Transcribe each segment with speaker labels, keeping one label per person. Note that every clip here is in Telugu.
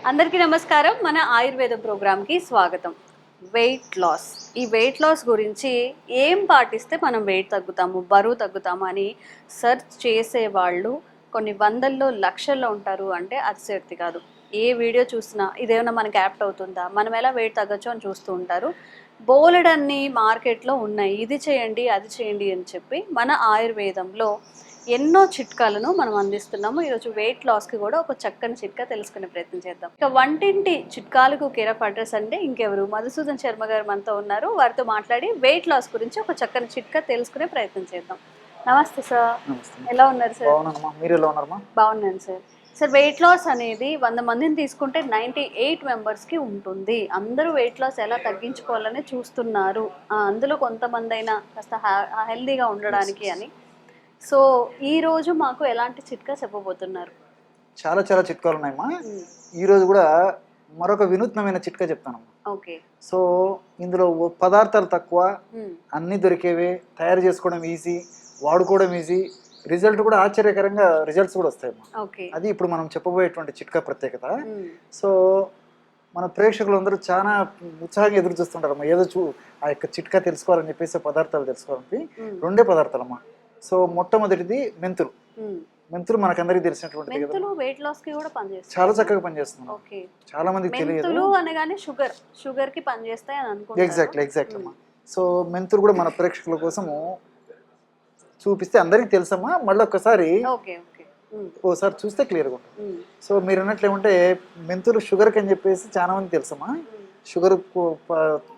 Speaker 1: అందరికీ నమస్కారం. మన ఆయుర్వేద ప్రోగ్రామ్కి స్వాగతం. వెయిట్ లాస్, ఈ వెయిట్ లాస్ గురించి ఏం పాటిస్తే మనం వెయిట్ తగ్గుతాము, బరువు తగ్గుతాము అని సెర్చ్ చేసేవాళ్ళు కొన్ని వందల్లో లక్షల్లో ఉంటారు అంటే అతిశయోక్తి కాదు. ఏ వీడియో చూసినా ఇదేమైనా మనకి యాప్ట్ అవుతుందా, మనం ఎలా వెయిట్ తగ్గచ్చు అని చూస్తూ ఉంటారు. బోలెడన్ని మార్కెట్లో ఉన్నాయి, ఇది చేయండి అది చేయండి అని చెప్పి. మన ఆయుర్వేదంలో ఎన్నో చిట్కాలను మనం అందిస్తున్నాము. ఈరోజు వెయిట్ లాస్కి కూడా ఒక చక్కని చిట్కా తెలుసుకునే ప్రయత్నం చేద్దాం. ఇక వంటింటి చిట్కాలకు కేర్ ఆఫ్ అడ్రస్ అంటే ఇంకెవరు, మధుసూదన్ శర్మ గారు మనతో ఉన్నారు. వారితో మాట్లాడి వెయిట్ లాస్ గురించి ఒక చక్కని చిట్కా తెలుసుకునే ప్రయత్నం చేద్దాం. నమస్తే సార్. ఎలా ఉన్నారు సార్?
Speaker 2: మీరు ఎలా ఉన్నారమ్మా?
Speaker 1: బాగున్నాను సార్. సార్, వెయిట్ లాస్ అనేది 100 మందిని తీసుకుంటే 98 మెంబర్స్కి ఉంటుంది. అందరూ వెయిట్ లాస్ ఎలా తగ్గించుకోవాలని చూస్తున్నారు, అందులో కొంతమంది అయినా కాస్త హెల్దీగా ఉండడానికి అని. సో ఈ రోజు మాకు ఎలాంటి చిట్కా చెప్పబోతున్నారు?
Speaker 2: చాలా చాలా చిట్కాలు ఉన్నాయమ్మా. ఈ రోజు కూడా మరొక వినూత్నమైన చిట్కా చెప్తానమ్మా.
Speaker 1: ఓకే.
Speaker 2: సో ఇందులో పదార్థాలు తక్కువ, అన్నీ దొరికేవే, తయారు చేసుకోవడం ఈజీ, వాడుకోవడం ఈజీ, రిజల్ట్ కూడా ఆశ్చర్యకరంగా రిజల్ట్స్ కూడా వస్తాయమ్మా. అది ఇప్పుడు మనం చెప్పబోయేటువంటి చిట్కా ప్రత్యేకత. సో మన ప్రేక్షకులందరూ చాలా ఉత్సాహంగా ఎదురు చూస్తుంటారమ్మా, ఏదో ఆ యొక్క చిట్కా తెలుసుకోవాలని చెప్పేసి, పదార్థాలు తెలుసుకోవాలని. రెండే పదార్థాలమ్మా. సో మొట్టమొదటిది మెంతులు. మెంతులు మనకందరికీ తెలిసినటువంటి చాలా చక్కగా పనిచేస్తుంది. చాలా మందికి తెలియదు.
Speaker 1: షుగర్ కి పనిచేస్తాయి అని అనుకుంటారు.
Speaker 2: ఎగ్జాక్ట్ అమ్మా. సో మెంతులు కూడా మన ప్రేక్షకుల కోసము చూపిస్తే అందరికీ తెలుసమ్మా. మళ్ళీ ఒక్కసారి ఓసారి చూస్తే క్లియర్గా ఉంటుంది. సో మీరు అన్నట్లు ఏమంటే మెంతులు షుగర్కి అని చెప్పేసి చాలా మంది తెలుసమ్మా. షుగర్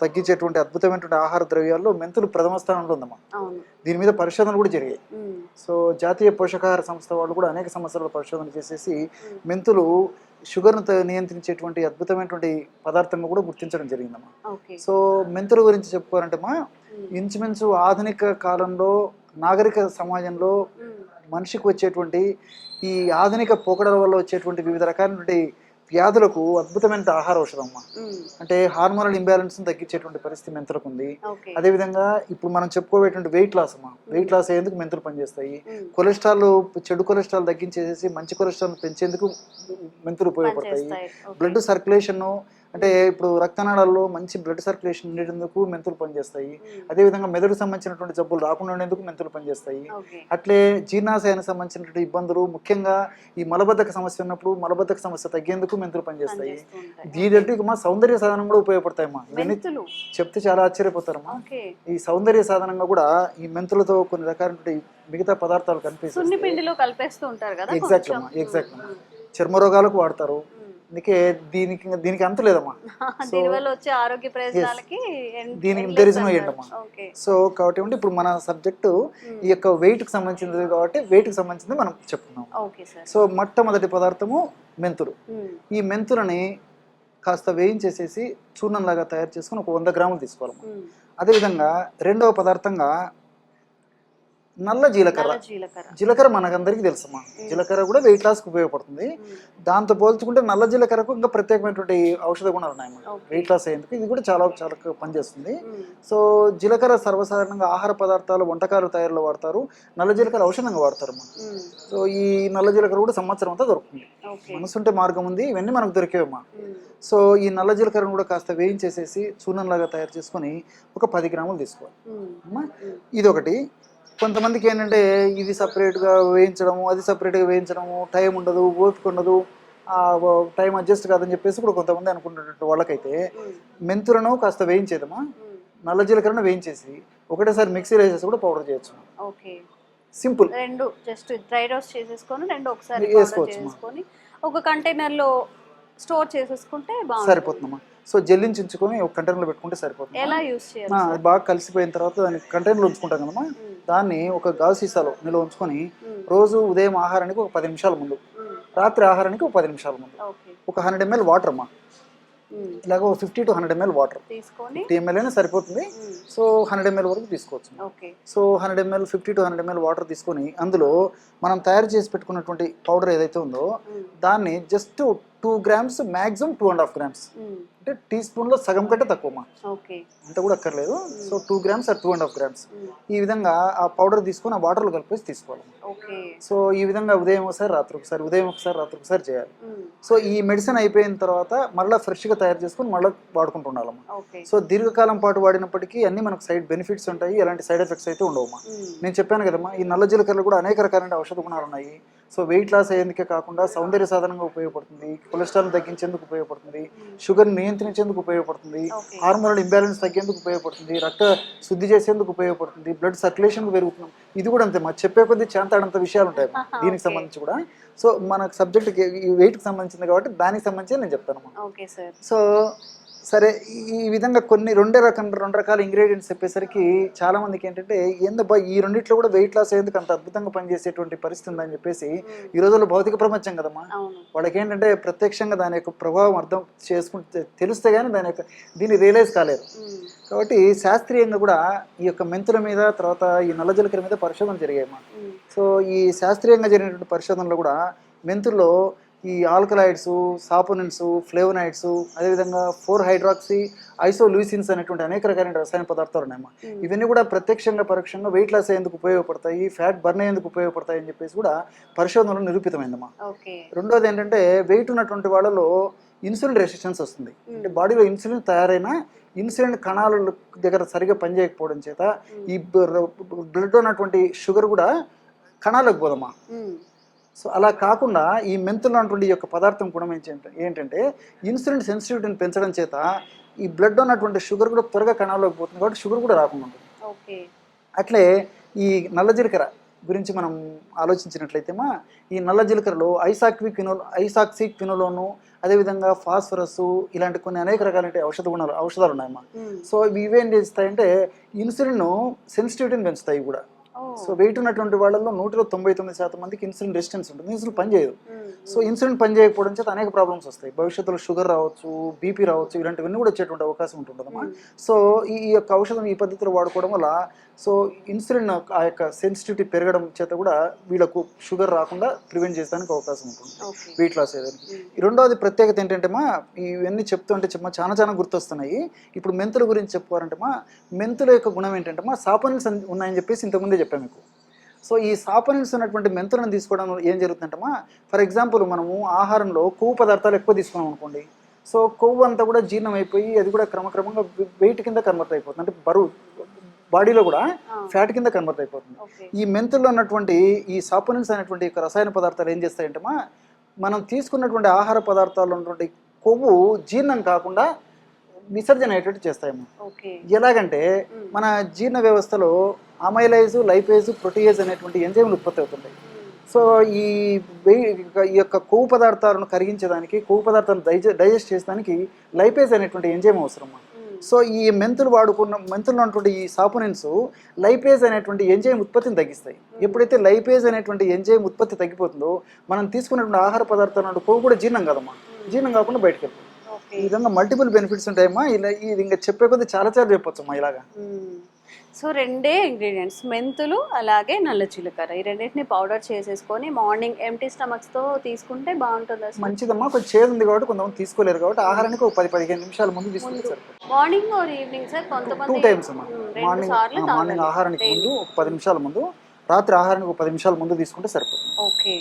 Speaker 2: తగ్గించేటువంటి అద్భుతమైనటువంటి ఆహార ద్రవ్యాల్లో మెంతులు ప్రథమ స్థానంలో ఉందమ్మా. దీని మీద పరిశోధనలు కూడా జరిగాయి. సో జాతీయ పోషకాహార సంస్థ వాళ్ళు కూడా అనేక సంవత్సరాల పరిశోధన చేసేసి మెంతులు షుగర్ను నియంత్రించేటువంటి అద్భుతమైనటువంటి పదార్థంగా కూడా గుర్తించడం జరిగిందమ్మా. సో మెంతుల గురించి చెప్పుకోవాలంటే మా ఇంచుమించు ఆధునిక కాలంలో నాగరిక సమాజంలో మనిషికి వచ్చేటువంటి ఈ ఆధునిక పోకడల వల్ల వచ్చేటువంటి వివిధ రకాలైనటువంటి వ్యాధులకు అద్భుతమైన ఆహార ఔషధం అమ్మా. అంటే హార్మోనల్ ఇంబ్యాలెన్స్ తగ్గించేటువంటి పరిస్థితి మెంతులకు ఉంది. అదేవిధంగా ఇప్పుడు మనం చెప్పుకోవేటువంటి వెయిట్ లాస్ అమ్మా, వెయిట్ లాస్ అయ్యేందుకు మెంతులు పనిచేస్తాయి. కొలెస్ట్రాల్, చెడు కొలెస్ట్రాల్ తగ్గించేసి మంచి కొలెస్ట్రాల్ పెంచేందుకు మెంతులు ఉపయోగపడతాయి. బ్లడ్ సర్క్యులేషన్, అంటే ఇప్పుడు రక్తనాళాల్లో మంచి బ్లడ్ సర్క్యులేషన్ ఉండేందుకు మెంతులు పనిచేస్తాయి. అదేవిధంగా మెదడుకు సంబంధించినటువంటి జబ్బులు రాకుండా ఉండేందుకు మెంతులు పనిచేస్తాయి. అట్లే జీర్ణాశయానికి సంబంధించినటువంటి ఇబ్బందులు, ముఖ్యంగా ఈ మలబద్ధక సమస్య ఉన్నప్పుడు మలబద్ధక సమస్య తగ్గేందుకు మెంతులు పనిచేస్తాయి. దీంట్లో మా సౌందర్య సాధనం కూడా ఉపయోగపడతాయమ్మా. ఇవన్నీ చెప్తే చాలా ఆశ్చర్యపోతారమ్మా. ఈ సౌందర్య సాధనంగా కూడా ఈ మెంతులతో కొన్ని రకాల మిగతా పదార్థాలు కనిపిస్తాయి. ఎగ్జాక్ట్ అమ్మా, ఎగ్జాక్ట్ అమ్మా. చర్మ రోగాలకు వాడతారు. అందుకే దీనికి అంత లేదమ్మా. దీనికి దెరిజినో ఏంటమ్మా. సో కాబట్టి ఇప్పుడు మన సబ్జెక్టు ఈ యొక్క వెయిట్ కి సంబంధించింది కాబట్టి వెయిట్ కి సంబంధించింది మనం చెప్పుకున్నాం. సో మొట్టమొదటి పదార్థము మెంతులు. ఈ మెంతులని కాస్త వేయించేసేసి చూర్ణంలాగా తయారు చేసుకుని ఒక 100 గ్రాములు తీసుకోవాలమ్మా. అదేవిధంగా రెండవ పదార్థంగా నల్ల జీలకర్ర. జీలకర్ర మనకందరికీ తెలుసమ్మా. జీలకర్ర కూడా వెయిట్ లాస్కి ఉపయోగపడుతుంది. దాంతో పోల్చుకుంటే నల్ల జీలకర్రకు ఇంకా ప్రత్యేకమైనటువంటి ఔషధ గుణాలు ఉన్నాయమ్మా వెయిట్ లాస్ అయ్యేందుకు. ఇది కూడా చాలా చాలా పనిచేస్తుంది. సో జీలకర్ర సర్వసాధారణంగా ఆహార పదార్థాలు, వంటకాలు తయారులో వాడతారు. నల్ల జీలకర్ర ఔషధంగా వాడతారమ్మా. సో ఈ నల్ల జీలకర్ర కూడా సంవత్సరం అంతా దొరుకుతుంది. మనసుంటే మార్గం ఉంది, ఇవన్నీ మనకు దొరికేవమ్మా. సో ఈ నల్ల జీలకర్రను కూడా కాస్త వేయించేసేసి చూర్ణంలాగా తయారు చేసుకొని ఒక 10 గ్రాములు తీసుకోవాలి అమ్మా. ఇది ఒకటి. కొంతమందికి ఏంటంటే ఇది సపరేట్గా వేయించడము, అది సపరేట్గా వేయించడము, టైం ఉండదు, ఓపిక ఉండదు, టైం అడ్జస్ట్ కాదని చెప్పేసి ఇప్పుడు కొంతమంది అనుకుంటున్నట్టు వాళ్ళకైతే మెంతులను కాస్త వేయించేదమ్మా, నల్ల జీలకర్రను వేయించేసి ఒకటేసారి మిక్సీలో వేసేసి కూడా పౌడర్ చేయొచ్చు. సింపుల్.
Speaker 1: రెండు జస్ట్ డ్రై రోస్ట్ చేసేసుకొని రెండు ఒకసారి వేసుకోవచ్చు. ఒక కంటైనర్లో స్టోర్ చేసేసుకుంటే
Speaker 2: సరిపోతుందమ్మా. సో జల్లించుకొని ఒక కంటైనర్లో పెట్టుకుంటే సరిపోతుంది.
Speaker 1: ఎలా యూస్ చేయాలి?
Speaker 2: అది బాగా కలిసిపోయిన తర్వాత దాన్ని కంటైనర్లో ఉంచుకుంటాం కదమ్మా. దాన్ని ఒక గాజు సీసాలో నిల్వ ఉంచుకొని రోజు ఉదయం ఆహారానికి ఒక 10 నిమిషాల ముందు, రాత్రి ఆహారానికి ఒక 10 నిమిషాల ముందు ఒక 100 ml వాటర్ అమ్మా. ఇలాగ 50 to 100 ml వాటర్, 50 ml అయినా సరిపోతుంది. సో 100 ml వరకు తీసుకోవచ్చు. So 100 ml 50 to 100 ml water తీసుకొని అందులో మనం తయారు చేసి పెట్టుకున్నటువంటి పౌడర్ ఏదైతే ఉందో దాన్ని జస్ట్ 2 grams, మ్యాక్సిమం 2.5 grams. అంటే టీ స్పూన్లో సగం కంటే తక్కువ
Speaker 1: ఓకే,
Speaker 2: అంత కూడా అక్కర్లేదు. సో 2 grams ఆర్ 2.5 grams ఈ విధంగా ఆ పౌడర్ తీసుకొని ఆ వాటర్లో కలిపేసి తీసుకోవాలి.
Speaker 1: ఓకే,
Speaker 2: సో ఈ విధంగా ఉదయం ఒకసారి రాత్రి ఒకసారి, ఉదయం ఒకసారి రాత్రి ఒకసారి చేయాలి. సో ఈ మెడిసిన్ అయిపోయిన తర్వాత మళ్ళీ ఫ్రెష్గా తయారు చేసుకొని మళ్ళీ వాడుకుంటూ ఉండాలమ్మా. సో దీర్ఘకాలం పాటు వాడినప్పటికీ అన్ని మనకు సైడ్ బెనిఫిట్స్ ఉంటాయి, ఎలాంటి సైడ్ ఎఫెక్ట్స్ అయితే ఉండవమ్మా. నేను చెప్పాను కదమ్మా, ఈ నల్ల జీలకర్రలో కూడా అనేక రకాలైన ఔషధ గుణాలు ఉన్నాయి. సో వెయిట్ లాస్ అయ్యేందుకే కాకుండా సౌందర్య సాధనంగా ఉపయోగపడుతుంది, కొలెస్ట్రాల్ తగ్గించేందుకు ఉపయోగపడుతుంది, షుగర్ నియంత్రించేందుకు ఉపయోగపడుతుంది, హార్మోనల్ ఇంబ్యాలెన్స్ తగ్గేందుకు ఉపయోగపడుతుంది, రక్త శుద్ధి చేసేందుకు ఉపయోగపడుతుంది, బ్లడ్ సర్క్యులేషన్ పెరుగుతుంది. ఇది కూడా అంతే, మరి చెప్పే కొద్దీ చేంతాడంత విషయాలు ఉంటాయి దీనికి సంబంధించి కూడా. సో మనకు సబ్జెక్ట్ ఈ వెయిట్కి సంబంధించింది కాబట్టి దానికి సంబంధించి నేను చెప్తాను. సో సరే, ఈ విధంగా కొన్ని రెండు రకాల ఇంగ్రీడియంట్స్ చెప్పేసరికి చాలా మందికి ఏంటంటే ఏందబ్బా ఈ రెండిట్లో కూడా వెయిట్ లాస్ అయ్యేందుకు అంత అద్భుతంగా పనిచేసేటువంటి పరిస్థితి ఉందని చెప్పేసి, ఈ రోజుల్లో భౌతిక ప్రపంచం కదమ్మా, వాళ్ళకి ఏంటంటే ప్రత్యక్షంగా దాని యొక్క ప్రభావం అర్థం చేసుకుంటే తెలిస్తే కానీ దీన్ని రియలైజ్ కాలేదు. కాబట్టి శాస్త్రీయంగా కూడా ఈ యొక్క మెంతుల మీద, తర్వాత ఈ నల్ల జీలకర్ర మీద పరిశోధన జరిగాయమ్మా. సో ఈ శాస్త్రీయంగా జరిగినటువంటి పరిశోధనలో కూడా మెంతుల్లో ఈ ఆల్కలాయిడ్స్, సాపోనిన్స్, ఫ్లేవనాయిడ్స్, అదేవిధంగా 4-హైడ్రాక్సీ ఐసోలూసిన్స్ అనేటువంటి అనేక రకాలైన రసాయన పదార్థాలు ఉన్నాయమ్మా. ఇవన్నీ కూడా ప్రత్యక్షంగా పరోక్షంగా వెయిట్ లాస్ అయ్యేందుకు ఉపయోగపడతాయి, ఫ్యాట్ బర్న్ అయ్యేందుకు ఉపయోగపడతాయి అని చెప్పేసి కూడా పరిశోధనలో నిరూపితమైందమ్మా. రెండోది ఏంటంటే వెయిట్ ఉన్నటువంటి వాళ్ళలో ఇన్సులిన్ రెసిస్టెన్స్ వస్తుంది. అంటే బాడీలో ఇన్సులిన్ తయారైన ఇన్సులిన్ కణాల దగ్గర సరిగా పనిచేయకపోవడం చేత ఈ బ్లడ్ ఉన్నటువంటి షుగర్ కూడా కణాలకు పోదమ్మా. సో అలా కాకుండా ఈ మెంతులు అన్నటువంటి యొక్క పదార్థం గుణం ఏంటంటే ఇన్సులిన్ సెన్సిటివిటీని పెంచడం చేత ఈ బ్లడ్ ఉన్నటువంటి షుగర్ కూడా త్వరగా కణాల్లోకి పోతుంది, కాబట్టి షుగర్ కూడా రాకుండా ఉంటుంది. అట్లే ఈ నల్ల జీలకర్ర గురించి మనం ఆలోచించినట్లయితేమా, ఈ నల్ల జీలకర్రలో ఐసాక్సిక్ ఫినోలోను, అదేవిధంగా ఫాస్ఫరస్, ఇలాంటి కొన్ని అనేక రకాలైన ఔషధాలు ఉన్నాయమ్మా. సో ఇవేం చేస్తాయంటే ఇన్సులిన్ సెన్సిటివిటీని పెంచుతాయి కూడా. సో వెయిట్ ఉన్నటువంటి వాళ్ళలో 99% మందికి ఇన్సులిన్ రెసిస్టెన్స్ ఉంటుంది, ఇన్సులిన్ పనిచేయదు. సో ఇన్సులిన్ పనిచేయకపోవడం చేత అనేక ప్రాబ్లమ్స్ వస్తాయి, భవిష్యత్తులో షుగర్ రావచ్చు, బీపీ రావచ్చు, ఇలాంటివన్నీ కూడా వచ్చేటువంటి అవకాశం ఉంటుందమ్మా. సో ఈ యొక్క ఔషధం ఈ పద్ధతిలో వాడుకోవడం వల్ల సో ఇన్సులిన్ ఆ యొక్క సెన్సిటివిటీ పెరగడం చేత కూడా వీళ్ళకు షుగర్ రాకుండా ప్రివెంట్ చేయడానికి అవకాశం ఉంటుంది వెయిట్ లాస్ అయ్యేదానికి. రెండవది ప్రత్యేకత ఏంటంటే ఇవన్నీ చెప్తుంటే చాలా గుర్తొస్తున్నాయి. ఇప్పుడు మెంతుల గురించి చెప్పుకోవాలంటే మెంతుల యొక్క గుణం ఏంటంటే సాపోనిన్స్ ఉన్నాయని చెప్పేసి ఇంతకుముందే చెప్పాను మీకు. సో ఈ సాపోనిన్స్ ఉన్నటువంటి మెంతులను తీసుకోవడం ఏం జరుగుతుందంటే ఫర్ ఎగ్జాంపుల్ మనము ఆహారంలో కొవ్వు పదార్థాలు ఎక్కువ తీసుకున్నాం అనుకోండి, సో కొవ్వు అంతా కూడా జీర్ణం అయిపోయి అది కూడా క్రమక్రమంగా వెయిట్ కింద కన్వర్ట్ అయిపోతుంది, అంటే బరువు బాడీలో కూడా ఫ్యాట్ కింద కన్వర్ట్ అయిపోతుంది. ఈ మెంతుల్లో ఉన్నటువంటి ఈ సాపోనిన్స్ అనేటువంటి రసాయన పదార్థాలు ఏం చేస్తాయంటే మనం తీసుకున్నటువంటి ఆహార పదార్థాల్లో ఉన్నటువంటి కొవ్వు జీర్ణం కాకుండా విసర్జన అయ్యేటట్టు చేస్తాయమ్మా. ఎలాగంటే మన జీర్ణ వ్యవస్థలో అమైలైజ్, లైపేజ్, ప్రోటీయేజ్ అనేటువంటి ఎంజైమ్లు ఉత్పత్తి అవుతుంటాయి. సో ఈ యొక్క కొవ్వు పదార్థాలను కరిగించడానికి, కొవ్వు పదార్థాలను డైజెస్ట్ చేసడానికి లైపేజ్ అనేటువంటి ఎంజైమ్ అవసరం. సో ఈ మెంతులు ఉన్నటువంటి ఈ సాపోనిన్స్ లైపేజ్ అనేటువంటి ఎంజైమ్ ఉత్పత్తిని తగ్గిస్తాయి. ఎప్పుడైతే లైపేజ్ అనేటువంటి ఎంజైమ్ ఉత్పత్తి తగ్గిపోతుందో మనం తీసుకున్నటువంటి ఆహార పదార్థాలు కొవ్వు కూడా జీర్ణం కాదమ్మా, జీర్ణం కాకుండా బయటకు వెళ్తుంది. ఈ విధంగా మల్టిపుల్ బెనిఫిట్స్ ఉంటాయమ్మా. ఇలా ఇది ఇంకా చెప్పే కొద్ది చాలా చెప్పొచ్చమ్మా ఇలాగా.
Speaker 1: సో రెండే ఇంగ్రీడియంట్స్, మెంతులు అలాగే నల్ల జీలకర్ర, ఈ రెండింటిని పౌడర్ చేసేసుకొని మార్నింగ్ ఎంటీ స్టమక్స్తో తీసుకుంటే బాగుంటుంది.
Speaker 2: మంచిదమ్మా. కొంచెం చేదు ఉంది కాబట్టి కొంతమంది తీసుకోలేరు కాబట్టి ఆహారానికి ఒక 10-15 నిమిషాల ముందు తీసుకుంటే సరిపోతుంది.
Speaker 1: Morning or evening sir? కొంతమంది
Speaker 2: 2 టైమ్స్ అమ్మా. మార్నింగ్ ఆహారానికి ముందు ఒక 10 నిమిషాల ముందు, రాత్రి ఆహారానికి ఒక 10 నిమిషాల ముందు తీసుకుంటే సరిపోతుంది.
Speaker 1: ఓకే.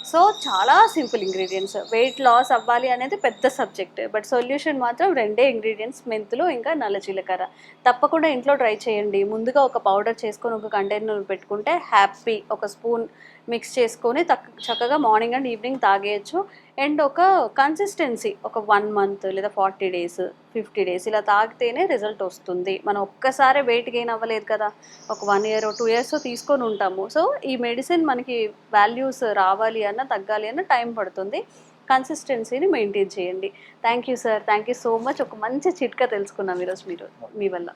Speaker 1: సో చాలా సింపుల్ ఇంగ్రీడియంట్స్. వెయిట్ లాస్ అవ్వాలి అనేది పెద్ద సబ్జెక్ట్, బట్ సొల్యూషన్ మాత్రం రెండే ఇంగ్రీడియంట్స్, మెంతులు ఇంకా నల్ల జీలకర్ర. తప్పకుండా ఇంట్లో ట్రై చేయండి. ముందుగా ఒక పౌడర్ చేసుకొని ఒక కంటైనర్ పెట్టుకుంటే హ్యాపీ ఒక స్పూన్ మిక్స్ చేసుకొని చక్కగా మార్నింగ్ అండ్ ఈవినింగ్ తాగేయచ్చు. అండ్ ఒక కన్సిస్టెన్సీ ఒక 1 month లేదా 40 days 50 days ఇలా తాగితేనే రిజల్ట్ వస్తుంది. మనం ఒక్కసారి వెయిట్ గెయిన్ అవ్వలేదు కదా, ఒక 1 year 2 years తీసుకొని ఉంటాము. సో ఈ మెడిసిన్ మనకి వాల్యూస్ రావాలి అన్న తగ్గాలి అన్న టైం పడుతుంది. కన్సిస్టెన్సీని మెయింటైన్ చేయండి. Thank you sir, thank you so much. ఒక మంచి చిట్కా తెలుసుకున్నాం ఈరోజు మీ వల్ల.